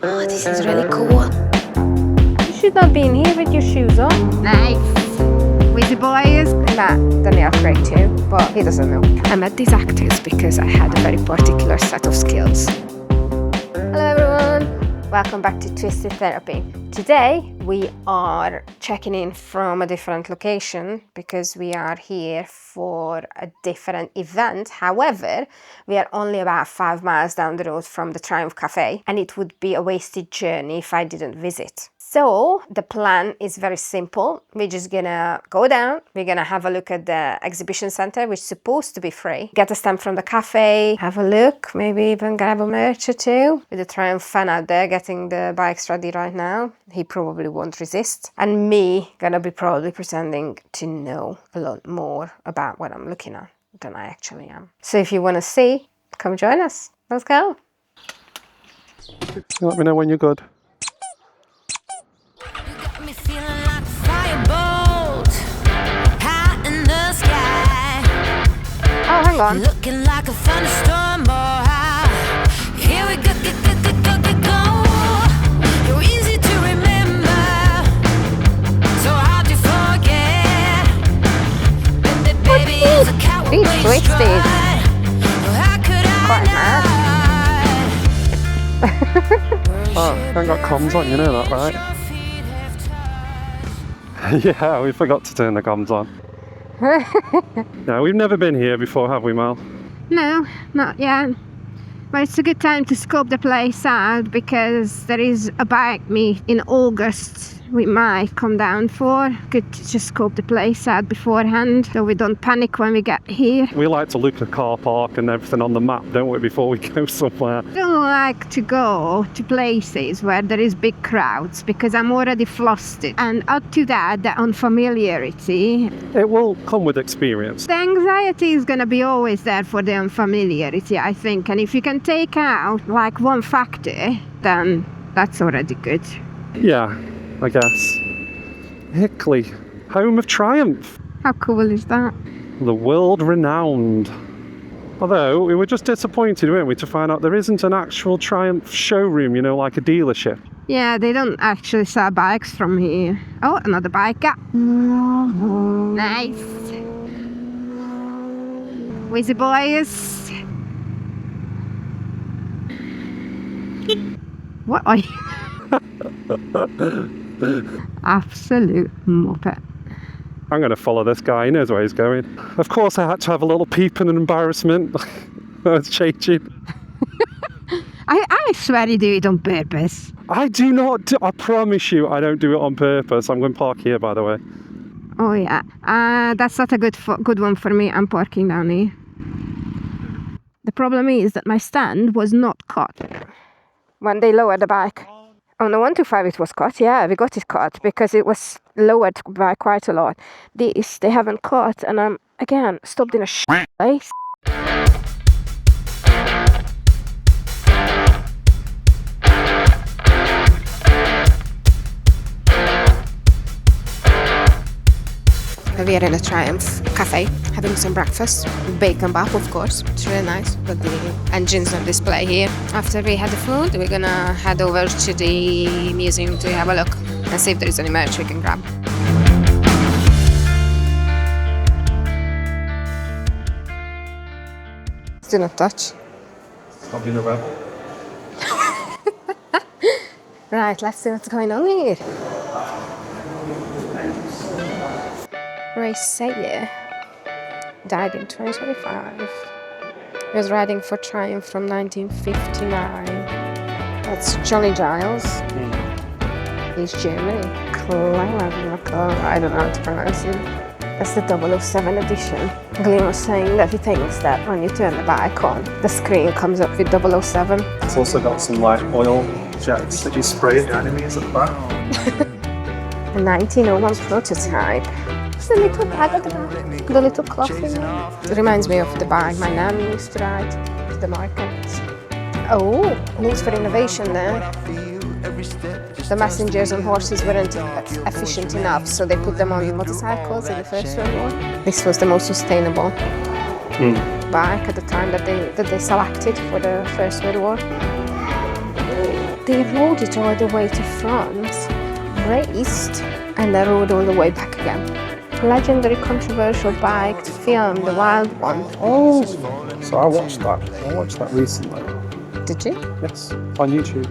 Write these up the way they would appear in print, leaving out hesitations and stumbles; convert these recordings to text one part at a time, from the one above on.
Oh, this is really cool. You should not be in here with your shoes on. Nice. Where's the boys? Matt done the upgrade too, but he doesn't know. I met these actors because I had a very particular set of skills. Hello everyone, welcome back to Twisted Therapy. Today we are checking in from a different location because we are here for a different event. However, we are only about 5 miles down the road from the Triumph Café, and it would be a wasted journey if I didn't visit. So the plan is very simple. We're just gonna go down, we're gonna have a look at the exhibition center, which is supposed to be free, get a stamp from the cafe, have a look, maybe even grab a merch or two. With the Triumph fan out there getting the bikes ready right now, he probably won't resist. And me gonna be probably pretending to know a lot more about what I'm looking at than I actually am. So if you wanna see, come join us. Let's go. Let me know when you're good. Oh, hang on. Looking like a thunderstorm, boy. Here we go, go. You're easy to remember, so hard to forget. Baby, it's a coward. He's twisted. How could Quite I Oh, I haven't got comms on, you know that, right? Yeah, we forgot to turn the comms on. No, we've never been here before, have we, Mal? No, not yet. But it's a good time to scope the place out because there is a bike meet in August we might come down for. Good to just scope the place out beforehand so we don't panic when we get here. We like to look at the car park and everything on the map, don't we, before we go somewhere? I don't like to go to places where there is big crowds because I'm already flustered. And add to that, the unfamiliarity. It will come with experience. The anxiety is going to be always there for the unfamiliarity, I think. And if you can take out like one factor, then that's already good. Yeah, I guess. Hinckley, home of Triumph. How cool is that? The world renowned. Although, we were just disappointed, weren't we, to find out there isn't an actual Triumph showroom, you know, like a dealership. Yeah, they don't actually sell bikes from here. Oh, another bike gap. Nice. Where's the boys? What are you? Absolute muppet. I'm going to follow this guy, he knows where he's going. Of course I had to have a little peep and an embarrassment. I was changing. I swear you do it on purpose. I do not, I promise you I don't do it on purpose. I'm going to park here, by the way. Oh yeah, that's not a good one for me. I'm parking down here. The problem is that my stand was not cut when they lowered the bike. On the 125 it was cut, yeah, we got it cut because it was lowered by quite a lot. This, they haven't cut, and I'm, again, stopped in a place. We are in a Triumph Cafe, having some breakfast. Bacon bap, of course. It's really nice. Got the engines on display here. After we had the food, we're gonna head over to the museum to have a look and see if there is any merch we can grab. Do not touch. Stop being a rebel. Right, let's see what's going on here. Ray Sayer died in 2025. He was riding for Triumph from 1959. That's Johnny Giles. He's German. I don't know how to pronounce it. That's the 007 edition. Glenn was saying that he thinks that when you turn the bike on, the screen comes up with 007. It's also got some like oil jets that you spray at the enemies at the back. A 1901 prototype. The little bag at the back, the little cloth in there. It reminds me of the bag my nan used to ride to the market. Oh, needs for innovation there. The messengers on horses weren't efficient enough, so they put them on motorcycles in the First World War. This was the most sustainable bike at the time that they selected for the First World War. They rode it all the way to France, raced, and then rode all the way back again. Legendary controversial bike film, The Wild One. Oh, so I watched that. I watched that recently. Did you? Yes, on YouTube.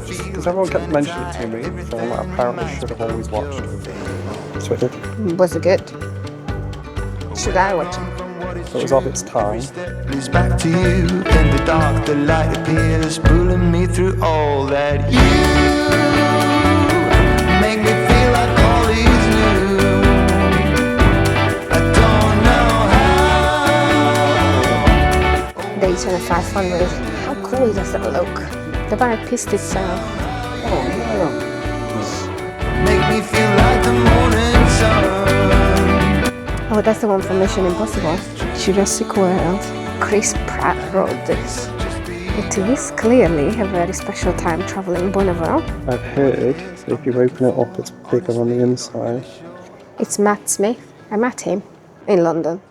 Just because everyone kept mentioning it to me, so I apparently should have always watched. So I did. Was it good? Should I watch it? So it was of its time. It's back to you. In the dark, the light appears, pulling me through all that you make me feel like all is new. I don't know how. Daytona 500. How cool does that look? The bike pissed itself. Oh, yeah. Make me feel like the morning sun. Oh, that's the one from Mission Impossible. Jurassic World. Chris Pratt wrote this. It is clearly a very special time travelling Bonneville. I've heard that if you open it up, it's bigger on the inside. It's Matt Smith. I met him in London.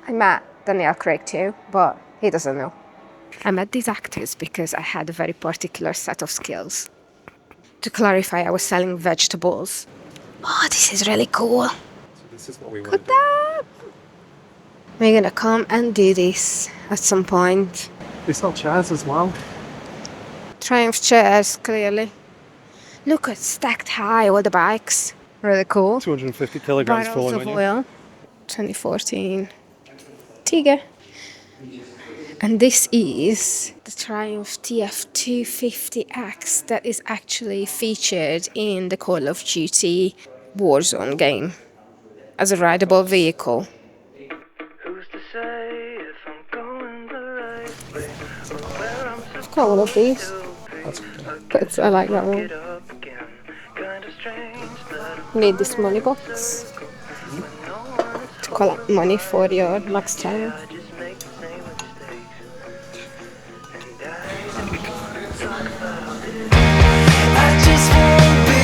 I met Daniel Craig too, but he doesn't know. I met these actors because I had a very particular set of skills. To clarify, I was selling vegetables. Oh, this is really cool. So this is what we want. Look at that! We're gonna come and do this at some point. They sell chairs as well. Triumph chairs, clearly. Look at stacked high, all the bikes. Really cool. 250 kilograms Barrels falling of on you. oil. 2014 Tiger. And this is the Triumph TF250X that is actually featured in the Call of Duty Warzone game as a rideable vehicle. Who's to say if I'm going the right way or where I'm I've got one of these, That's good. but I like that one. up again? Kinda strange that Need this money box to collect money for your next Triumph. I just make the same mistakes. I just won't be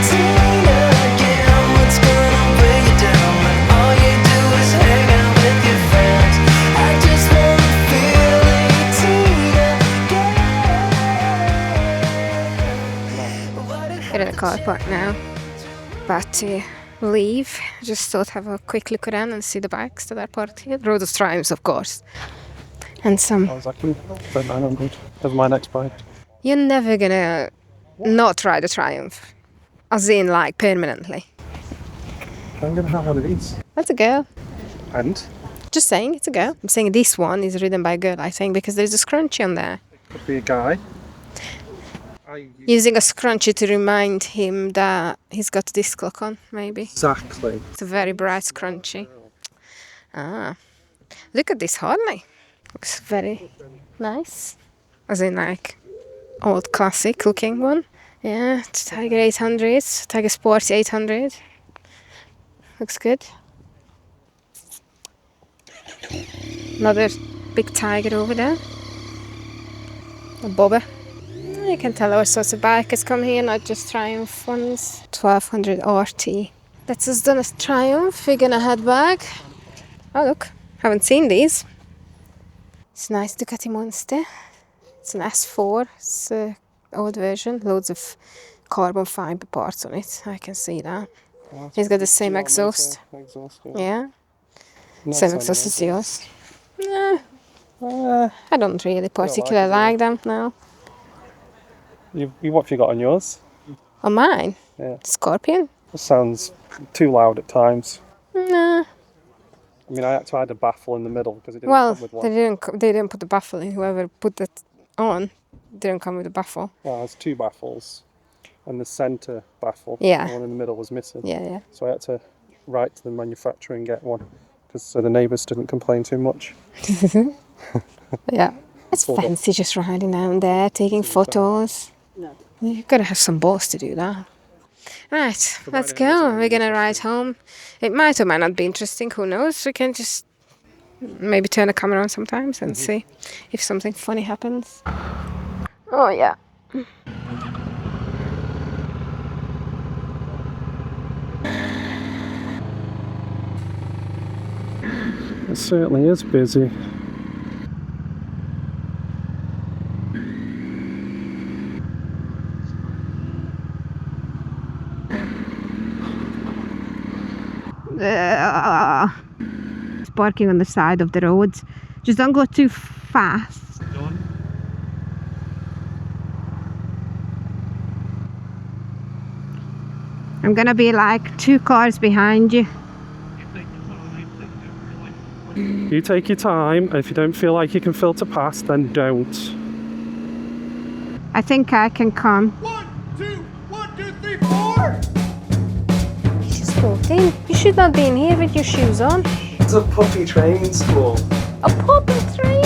18 again. What's gonna bring you down when all you do is hang out with your friends? I just wanna feel 18 again. We're in the car park now, about to leave. Just thought have a quick look around and see the bikes that are parked here. Road of Triumphs, of course. And some. I was like, but 900 of my next bike. You're never gonna not ride a Triumph. As in, like, permanently. I'm gonna have one of these. That's a girl. And Just saying, it's a girl. I'm saying this one is ridden by a girl, I think, because there's a scrunchie on there. could be a guy. Using a scrunchie to remind him that he's got a disc lock on, maybe. Exactly. It's a very bright scrunchie. Ah. Look at this Harley. Looks very nice. As in, like, old classic looking one. Yeah, it's Tiger 800, Tiger Sport 800. Looks good. Another big Tiger over there. A bobber. You can tell all sorts of bikers come here, not just Triumph ones. 1200 RT. That's us done as Triumph. We're gonna head back. Oh look, haven't seen these. It's a nice Ducati Monster. It's an S4. It's an old version. Loads of carbon fiber parts on it. I can see that. It's got the same exhaust. Yeah. Same exhaust as yours. Nah, I don't really particularly like them now. What have you got on yours? On mine? Yeah. Scorpion? It sounds too loud at times. Nah. I mean, I had to add a baffle in the middle because it didn't Well, come with one. they didn't put the baffle in. Whoever put that on didn't come with a baffle. Well, there's two baffles, and the centre baffle, Yeah. the one in the middle, was missing. Yeah. So I had to write to the manufacturer and get one, so the neighbours didn't complain too much. Yeah. It's Hold on. fancy just riding down there, taking photos. You've got to have some balls to do that. Right, let's go. We're going to ride home. It might or might not be interesting, who knows? We can just maybe turn the camera on sometimes and see if something funny happens. Oh, yeah. It certainly is busy. It's parking on the side of the roads. Just don't go too fast. I'm gonna be like 2 cars behind you. You take your time. If you don't feel like you can filter past, then don't. I think I can come. 1, 2, 1, 2, 3, 4. She's 14. You should not be in here with your shoes on. It's a puppy training school. A puppy train.